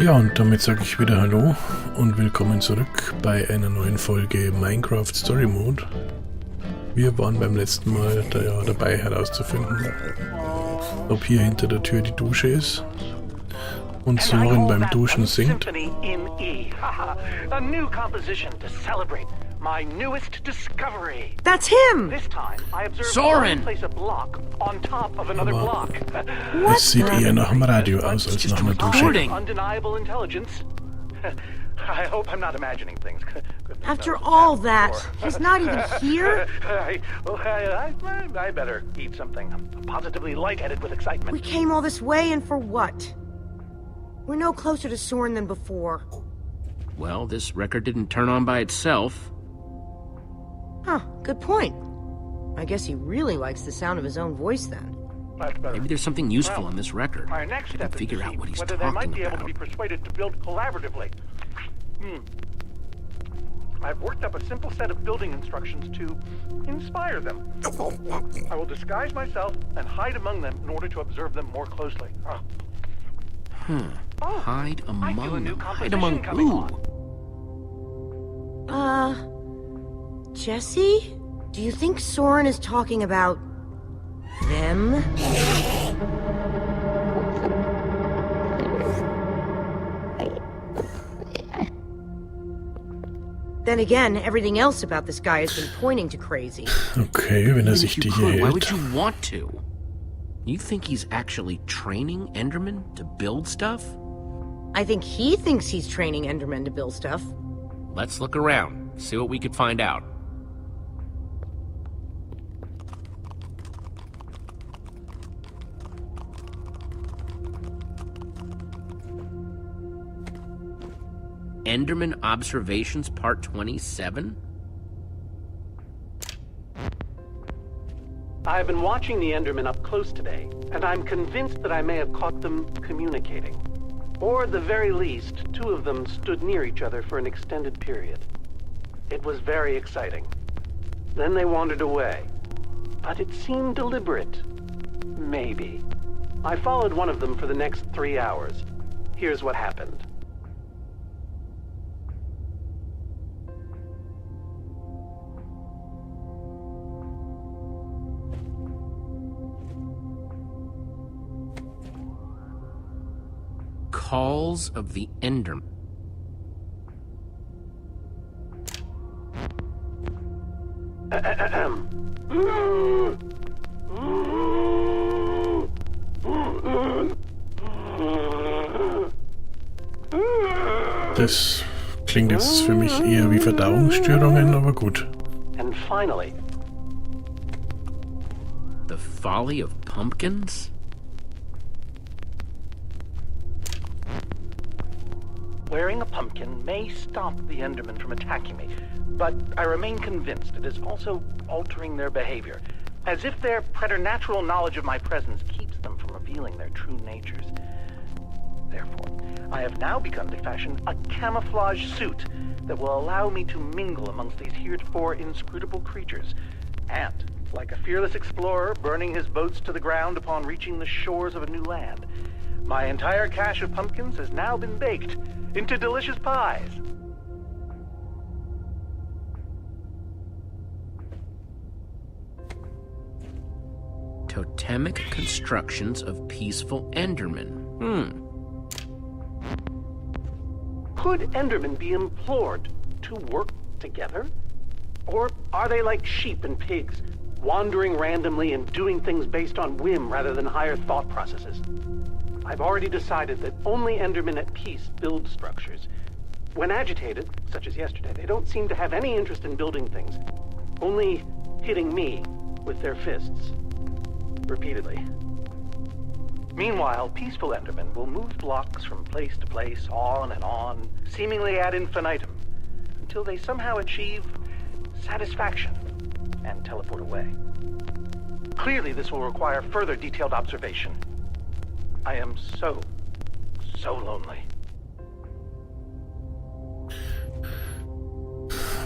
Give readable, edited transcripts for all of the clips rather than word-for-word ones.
Ja, und damit sage ich wieder Hallo und willkommen zurück bei einer neuen Folge Minecraft Story Mode. Wir waren beim letzten Mal dabei herauszufinden, ob hier hinter der Tür die Dusche ist. Und Soren beim Duschen singt. That's him! Soren! Aber es sieht eher nach einem Radio aus als nach einer Dusche. I hope I'm not imagining things. After all that, he's not even here? I better eat something. I'm positively lightheaded with excitement. We came all this way and for what? We're no closer to Soren than before. Well, this record didn't turn on by itself. Huh, good point. I guess he really likes the sound of his own voice then. Maybe there's something useful on this record. Our next I can step figure is to out see what he's whether talking they might be able to about. be persuaded to build collaboratively. I've worked up a simple set of building instructions to inspire them. I will disguise myself and hide among them in order to observe them more closely. Hide I feel a among new them. Hide composition among coming who? on. Jesse? Do you think Soren is talking about them? Then again, everything else about this guy has been pointing to crazy. Okay, wenn er sich Even die if hier you could, why hält. would you want to? You think he's actually training Endermen to build stuff? I think he thinks he's training Endermen to build stuff. Let's look around, see what we could find out. Enderman Observations Part 27? I've been watching the Endermen up close today, and I'm convinced that I may have caught them communicating. Or at the very least, two of them stood near each other for an extended period. It was very exciting. Then they wandered away. But it seemed deliberate. Maybe. I followed one of them for the next 3 hours. Here's what happened. Calls of the Enderman. Das klingt jetzt für mich eher wie Verdauungsstörungen, aber gut. And finally, The Folly of Pumpkins? wearing a pumpkin may stop the Endermen from attacking me, but I remain convinced it is also altering their behavior, as if their preternatural knowledge of my presence keeps them from revealing their true natures. Therefore, I have now begun to fashion a camouflage suit that will allow me to mingle amongst these heretofore inscrutable creatures, and, like a fearless explorer burning his boats to the ground upon reaching the shores of a new land, my entire cache of pumpkins has now been baked into delicious pies. Totemic constructions of peaceful Endermen. Could Endermen be implored to work together? Or are they like sheep and pigs, wandering randomly and doing things based on whim rather than higher thought processes? I've already decided that only Endermen at peace build structures. When agitated, such as yesterday, they don't seem to have any interest in building things, only hitting me with their fists. Repeatedly. Meanwhile, peaceful Endermen will move blocks from place to place, on and on, seemingly ad infinitum, until they somehow achieve satisfaction and teleport away. Clearly, this will require further detailed observation. I am so lonely.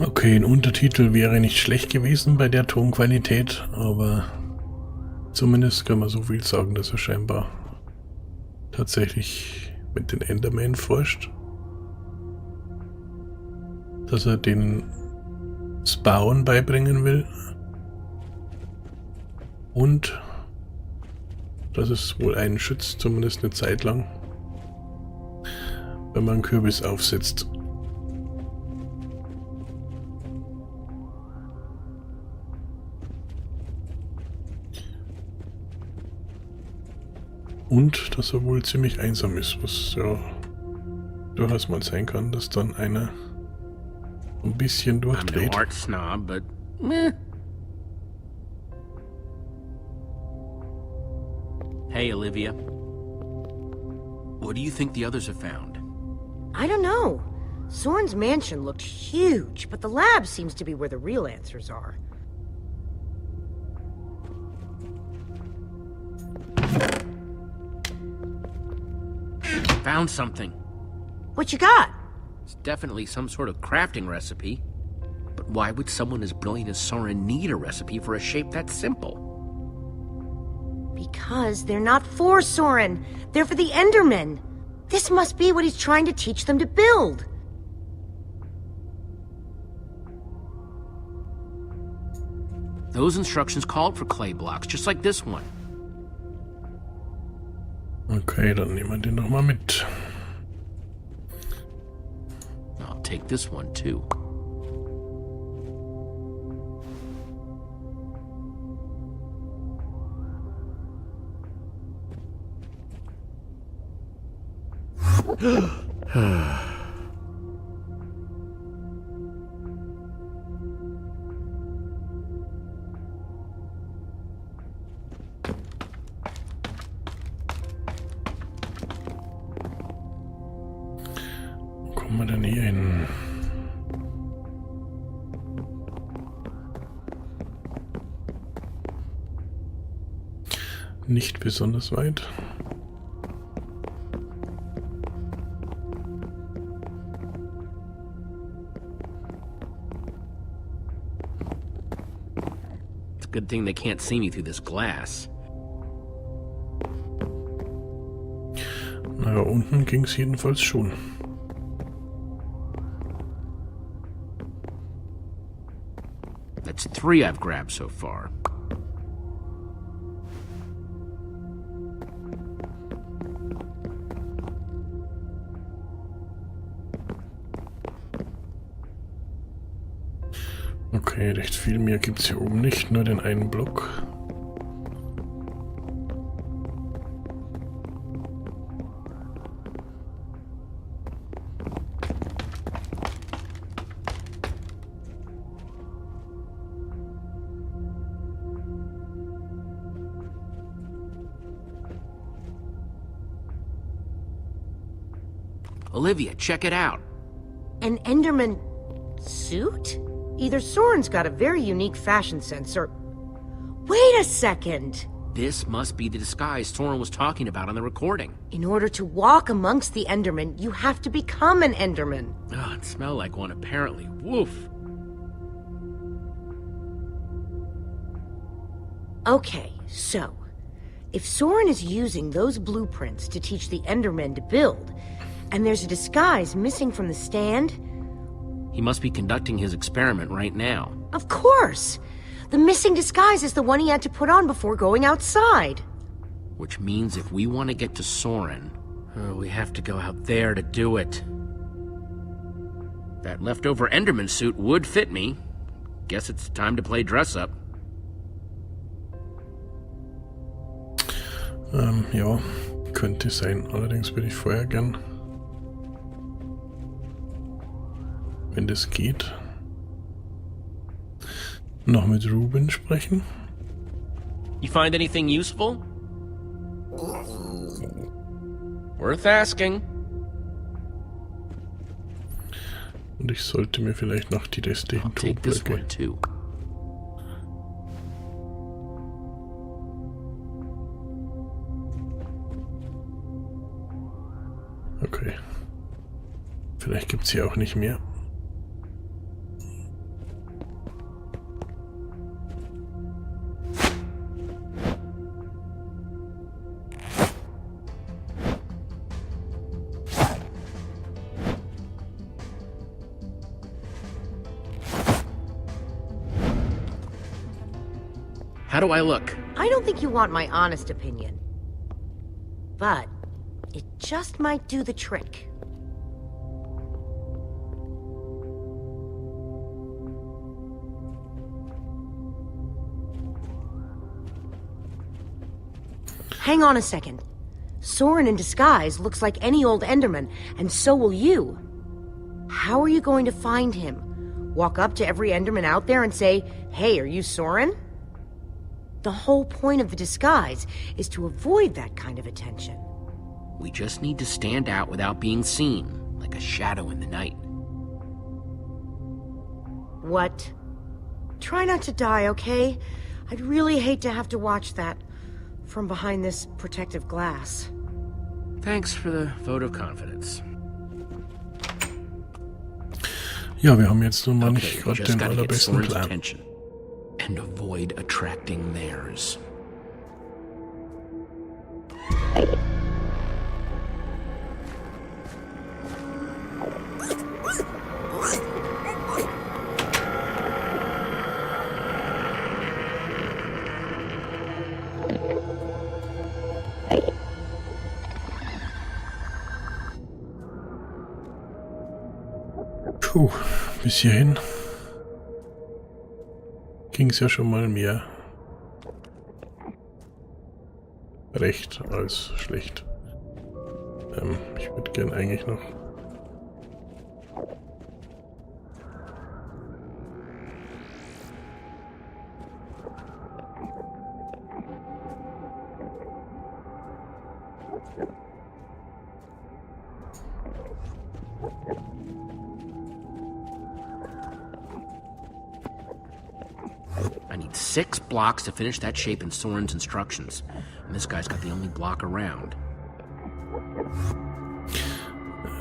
Okay, ein Untertitel wäre nicht schlecht gewesen bei der Tonqualität, aber zumindest kann man so viel sagen, dass er scheinbar tatsächlich mit den Endermen forscht. Dass er denen das Bauen beibringen will. Und dass es wohl einen schützt, zumindest eine Zeit lang, wenn man einen Kürbis aufsetzt. Und dass er wohl ziemlich einsam ist, was ja durchaus mal sein kann, dass dann einer ein bisschen I'm no durchdreht. art snob, but meh. Hey, Olivia. What do you think the others have found? I don't know. Soren's mansion looked huge, but the lab seems to be where the real answers are. Found something. What you got? It's definitely some sort of crafting recipe. But why would someone as brilliant as Soren need a recipe for a shape that simple? Because they're not for Soren. They're for the Endermen. This must be what he's trying to teach them to build. Those instructions called for clay blocks, just like this one. Okay, dann nehmen wir den nochmal mit. I'll take this one too. Wo kommen wir denn hier hin? Nicht besonders weit. It's a good thing they can't see me through this glass. Na ja, unten ging es jedenfalls schon. That's 3 I've grabbed so far. Okay, recht viel mehr gibt es hier oben nicht, nur den einen Block. Olivia, check it out. An Enderman suit? Either Soren's got a very unique fashion sense or... Wait a second! This must be the disguise Soren was talking about on the recording. In order to walk amongst the Endermen, you have to become an Enderman. Oh, it smelled like one apparently. Woof. Okay, so... If Soren is using those blueprints to teach the Endermen to build, and there's a disguise missing from the stand... He must be conducting his experiment right now. Of course! The missing disguise is the one he had to put on before going outside. Which means if we want to get to Soren, we have to go out there to do it. That leftover Enderman suit would fit me. Guess it's time to play dress up. Ja, könnte sein. Allerdings würde ich vorher gern, wenn das geht, noch mit Reuben sprechen. You find anything useful? Worth asking. Und ich sollte mir vielleicht noch die restlichen I'll take this Tonblöcke... one too. Okay. Vielleicht gibt es hier auch nicht mehr. How do I look? I don't think you want my honest opinion. But it just might do the trick. Hang on a second. Soren in disguise looks like any old Enderman, and so will you. How are you going to find him? Walk up to every Enderman out there and say, "Hey, are you Soren?" The whole point of the disguise is to avoid that kind of attention. We just need to stand out without being seen, like a shadow in the night. What? Try not to die, okay? I'd really hate to have to watch that from behind this protective glass. Thanks for the vote of confidence. Ja, wir haben jetzt nun mal Okay, nicht we gerade just den gotta get allerbesten Soren's Plan. attention and avoid attracting theirs. Puh, bis hierhin ging es ja schon mal mehr recht als schlecht. Ich würde gern eigentlich noch I need 6 blocks to finish that shape in Soren's instructions. And this guy's got the only block around.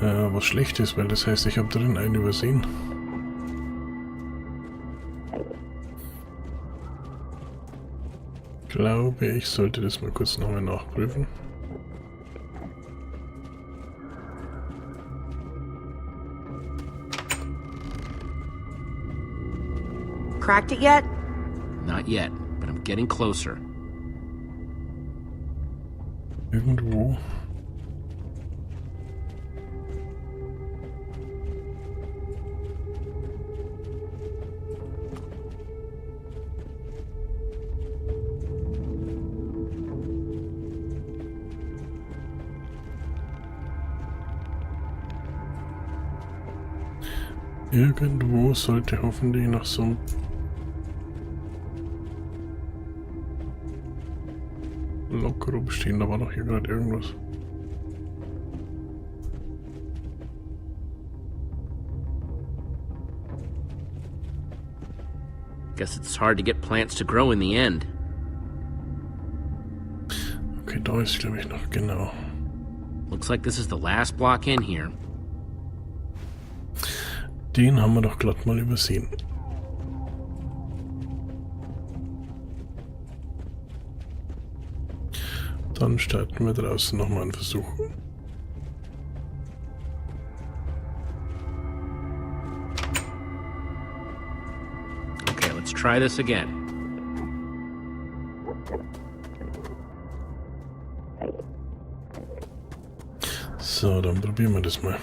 was schlecht ist, weil das heißt, ich habe drin einen übersehen. Glaube, ich sollte das mal kurz nochmal nachprüfen. Cracked it yet? Not yet, but I'm getting closer. Irgendwo. Irgendwo sollte hoffentlich noch so ein Block rumstehen. Da war doch hier gerade irgendwas. Guess it's hard to get plants to grow in the end. Okay, da ist, glaube ich, noch genau. Looks like this is the last block in here. Den haben wir doch glatt mal übersehen. Dann starten wir draußen nochmal einen Versuch. Okay, let's try this again. So, dann probieren wir das mal.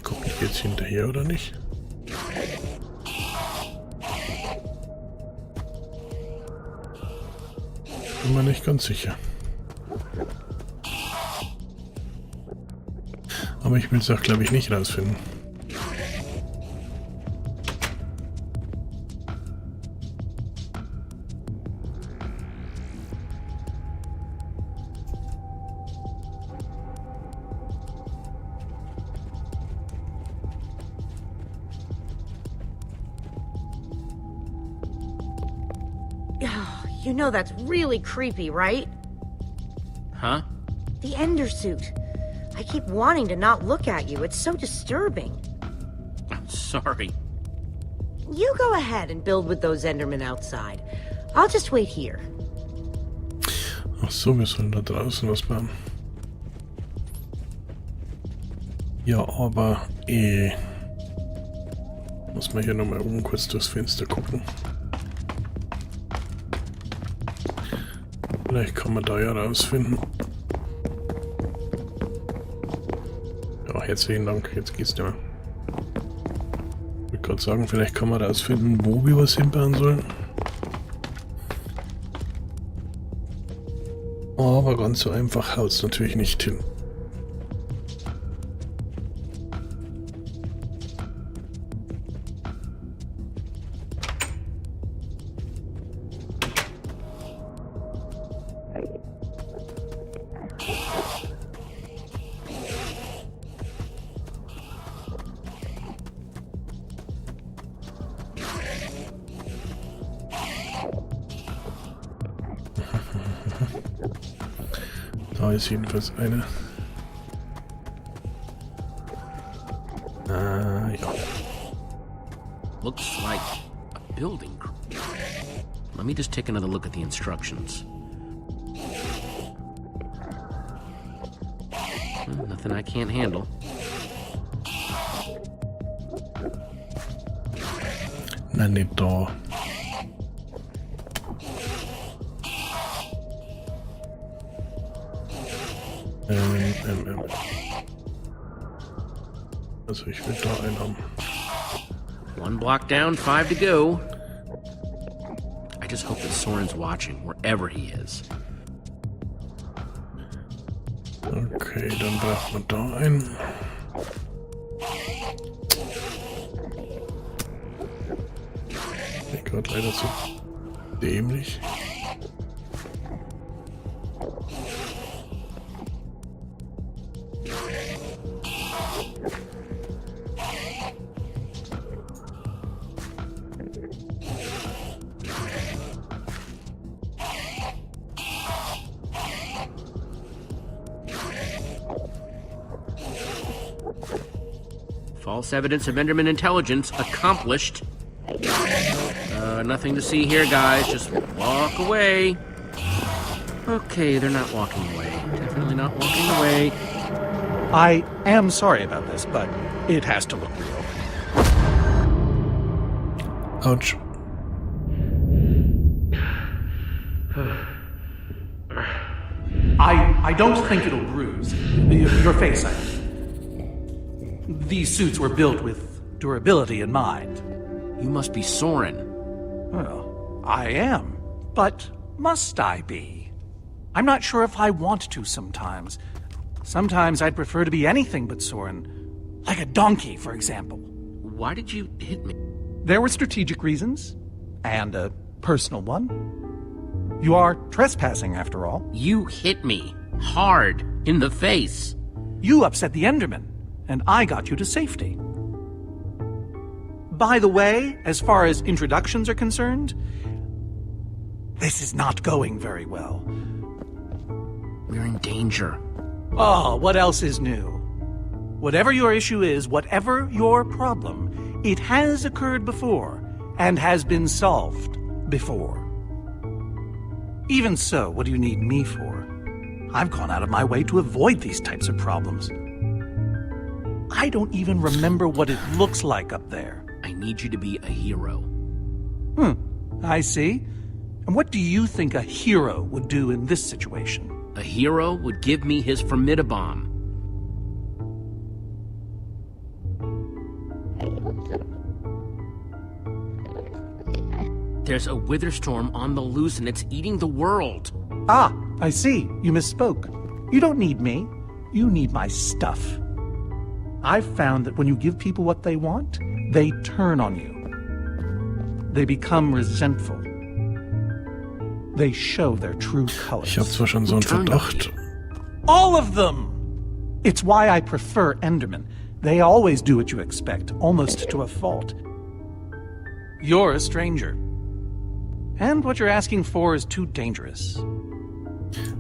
Komme ich jetzt hinterher oder nicht? Bin mir nicht ganz sicher. Aber ich will es auch, glaube ich, nicht rausfinden. You know that's really creepy, right? Huh? The Ender suit. I keep wanting to not look at you. It's so disturbing. I'm sorry. You go ahead and build with those Endermen outside. I'll just wait here. Ach so, wir sollen da draußen was bauen. Ja, aber muss man hier nochmal oben kurz durchs Fenster gucken. Vielleicht kann man da ja rausfinden. Ja, herzlichen Dank, jetzt geht's nicht mehr. Ich wollte gerade sagen, vielleicht kann man rausfinden, wo wir was hinbauen sollen. Aber ganz so einfach haut es natürlich nicht hin. Da ist jedenfalls eine. Ja. Looks like a building. Let me just take another look at the instructions. Nothing I can't handle. Na, nicht da. Also ich will da einen haben. One block down, 5 to go. I just hope that Soren's watching, wherever he is. Okay, dann braucht man da einen. Ich bin gerade leider so dämlich. False evidence of Enderman intelligence accomplished. Nothing to see here, guys. Just walk away. Okay, they're not walking away. Definitely not walking away. I am sorry about this, but it has to look real. Ouch. I don't think it'll bruise. Your face, I mean. These suits were built with durability in mind. You must be Soren. Well, I am. But must I be? I'm not sure if I want to sometimes. Sometimes I'd prefer to be anything but Soren. Like a donkey, for example. Why did you hit me? There were strategic reasons. And a personal one. You are trespassing, after all. You hit me. Hard. In the face. You upset the Enderman, and I got you to safety. By the way, as far as introductions are concerned, this is not going very well. We're in danger. Oh, what else is new? Whatever your issue is, whatever your problem, it has occurred before, and has been solved before. Even so, what do you need me for? I've gone out of my way to avoid these types of problems. I don't even remember what it looks like up there. I need you to be a hero. I see. And what do you think a hero would do in this situation? A hero would give me his formidabomb. There's a wither storm on the loose and it's eating the world. Ah, I see. You misspoke. You don't need me. You need my stuff. I've found that when you give people what they want, they turn on you. They become resentful. They show their true colors. Ich habe zwar schon so einen Verdacht. All of them! It's why I prefer Endermen. They always do what you expect, almost to a fault. You're a stranger. And what you're asking for is too dangerous.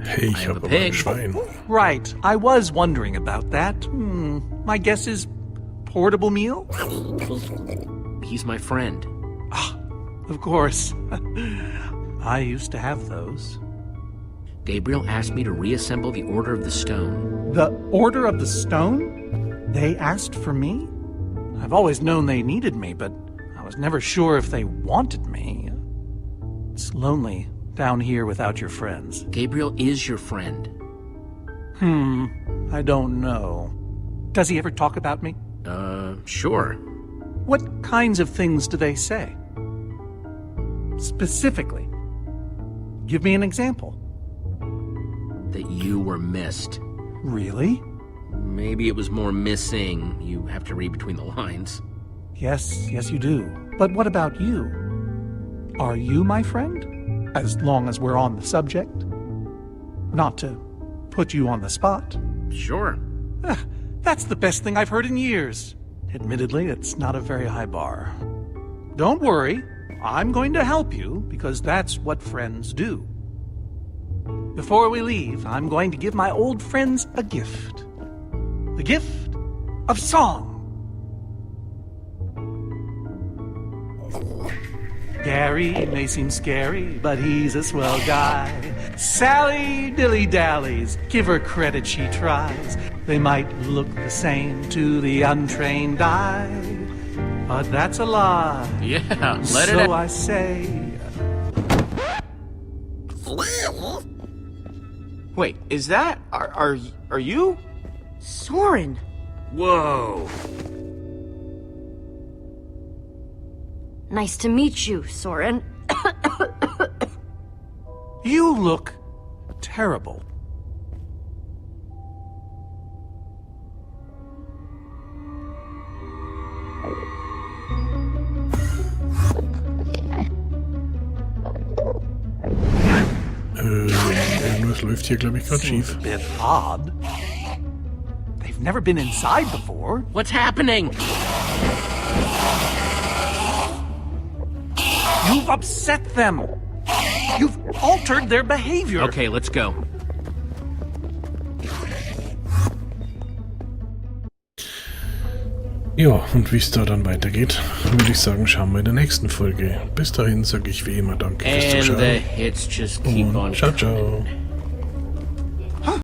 Hey, ich habe aber ein Schwein. Right, I was wondering about that. My guess is portable meal? He's my friend. Of course. I used to have those. Gabriel asked me to reassemble the Order of the Stone. The Order of the Stone? They asked for me? I've always known they needed me, but I was never sure if they wanted me. It's lonely down here without your friends. Gabriel is your friend. I don't know. Does he ever talk about me? Sure. What kinds of things do they say? Specifically. Give me an example. That you were missed. Really? Maybe it was more missing. You have to read between the lines. Yes, you do. But what about you? Are you my friend? As long as we're on the subject. Not to put you on the spot. Sure. That's the best thing I've heard in years. Admittedly, it's not a very high bar. Don't worry. I'm going to help you, because that's what friends do. Before we leave, I'm going to give my old friends a gift. The gift of song. Gary may seem scary, but he's a swell guy. Sally dilly-dallies, give her credit, she tries. They might look the same to the untrained eye, but that's a lie. Yeah, let it So out. I say... Wait, is that... Are you? Soren! Whoa. Nice to meet you, Soren. You look terrible. Irgendwas läuft hier, glaube ich, gerade Seems schief. a bit odd. They've never been inside before. What's happening? You've upset them. You've altered their behavior. Okay, let's go. Ja, und wie es da dann weitergeht, würde ich sagen, schauen wir in der nächsten Folge. Bis dahin sage ich wie immer danke fürs And the Zuschauen. hits just keep on Und ciao, coming. ciao.